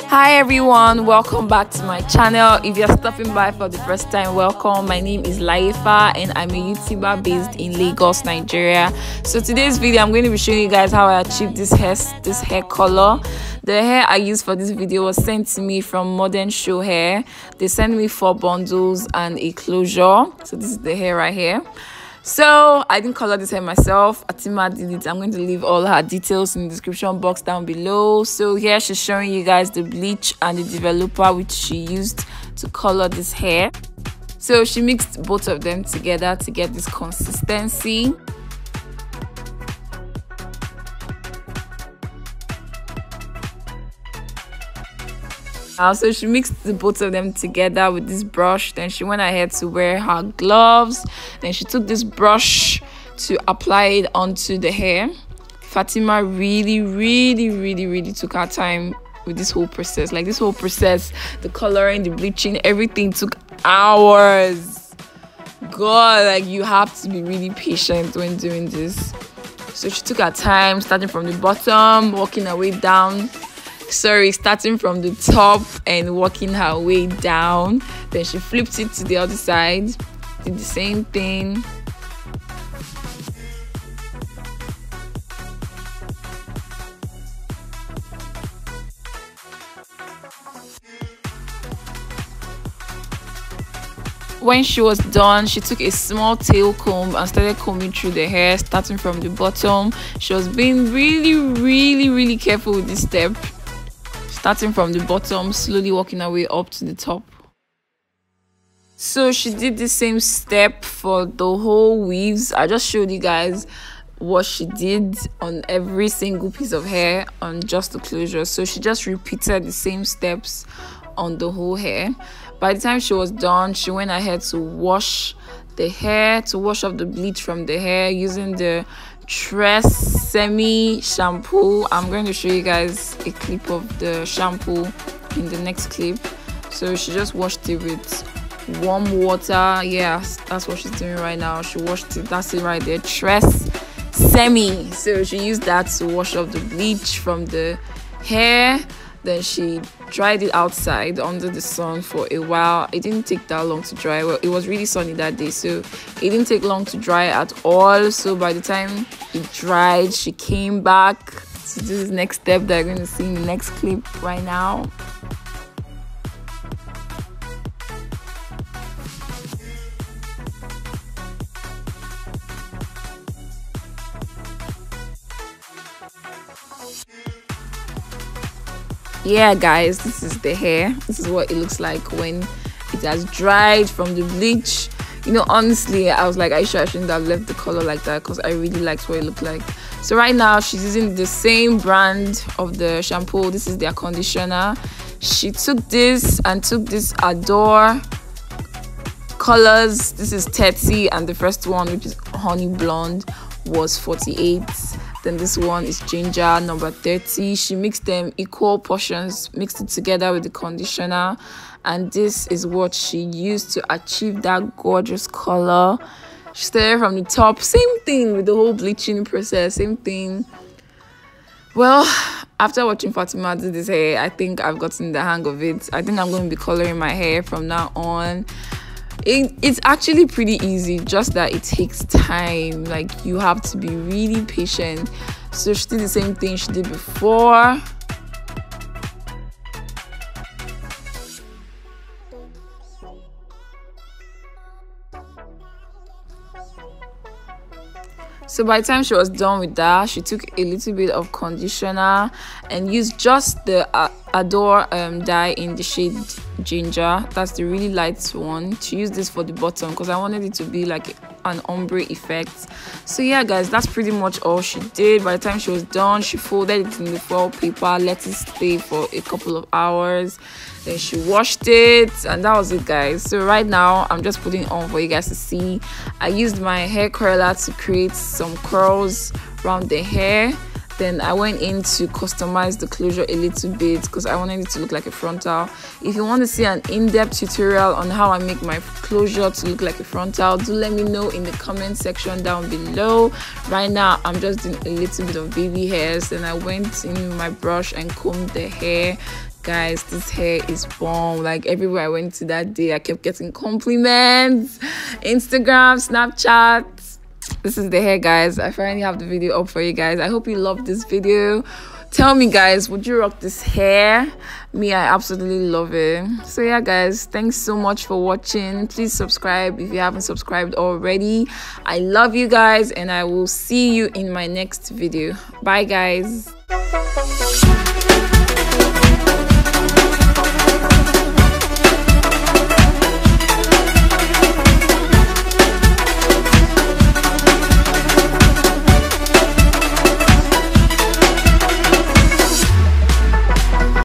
Hi everyone, welcome back to my channel. If you're stopping by for the first time, welcome. My name is Laifa and I'm a YouTuber based in Lagos, Nigeria. So today's video I'm going to be showing you guys how I achieved this hair color. The hair I used for this video was sent to me from Modernshowhair. They sent me 4 bundles and a closure. So this is the hair right here. So I didn't color this hair myself. Atima did it. I'm going to leave all her details in the description box down below. So here she's showing you guys the bleach and the developer which she used to color this hair. So she mixed both of them together to get this consistency. So she mixed the both of them together with this brush. Then she went ahead to wear her gloves. Then she took this brush to apply it onto the hair. Fatima really took her time with this whole process. Like this whole process, the coloring, the bleaching, everything took hours. God, like you have to be really patient when doing this. So she took her time, starting from the bottom, working her way down. Starting from the top and working her way down. Then she flipped it to the other side, did the same thing. When she was done, she took a small tail comb and started combing through the hair, starting from the bottom. She was being really careful with this step. Starting from the bottom, slowly working her way up to the top. So she did the same step for the whole weaves. I just showed you guys what she did on every single piece of hair on just the closure. So she just repeated the same steps on the whole hair. By the time she was done, she went ahead to wash the hair, to wash off the bleach from the hair using the Semi shampoo. I'm going to show you guys a clip of the shampoo in the next clip. So she just washed it with warm water. Yes, that's what she's doing right now. She washed it. That's it right there. Semi. So she used that to wash off the bleach from the hair. Then she dried it outside under the sun for a while. It didn't take that long to dry. Well, it was really sunny that day, so it didn't take long to dry at all. So by the time it dried, she came back to do this next step that you're going to see in the next clip right now. Yeah guys, this is the hair. This is what it looks like when it has dried from the bleach. You know, honestly, I was like, I shouldn't have left the color like that because I really liked what it looked like. So right now she's using the same brand of the shampoo. This is their conditioner. She took this and took this Adore colors. This is 30 and the first one, which is honey blonde, was 48. Then this one is ginger, number 30. She mixed them equal portions, mixed it together with the conditioner, and this is what she used to achieve that gorgeous color. She started from the top, same thing with the whole bleaching process, same thing. Well, after watching Fatima do this hair, I think I've gotten the hang of it. I think I'm going to be coloring my hair from now on. It's actually pretty easy, just that it takes time. Like, you have to be really patient. So she did the same thing she did before. So by the time she was done with that, she took a little bit of conditioner and used just the Adore dye in the shade ginger. That's the really light one. She used this for the bottom because I wanted it to be like an ombre effect. So yeah guys, that's pretty much all she did. By the time she was done, she folded it in the foil paper, let it stay for a couple of hours. Then she washed it, and that was it guys. So right now I'm just putting it on for you guys to see. I used my hair curler to create some curls around the hair. Then I went in to customize the closure a little bit because I wanted it to look like a frontal. If you want to see an in-depth tutorial on how I make my closure to look like a frontal, do let me know in the comment section down below. Right now I'm just doing a little bit of baby hairs. Then I went in with my brush and combed the hair. Guys, this hair is bomb. Like, everywhere I went to that day, I kept getting compliments. Instagram, Snapchat. This is the hair, guys. I finally have the video up for you guys. I hope you love this video. Tell me, guys, would you rock this hair? Me, I absolutely love it. So yeah, guys, thanks so much for watching. Please subscribe if you haven't subscribed already. I love you guys, and I will see you in my next video. Bye, guys.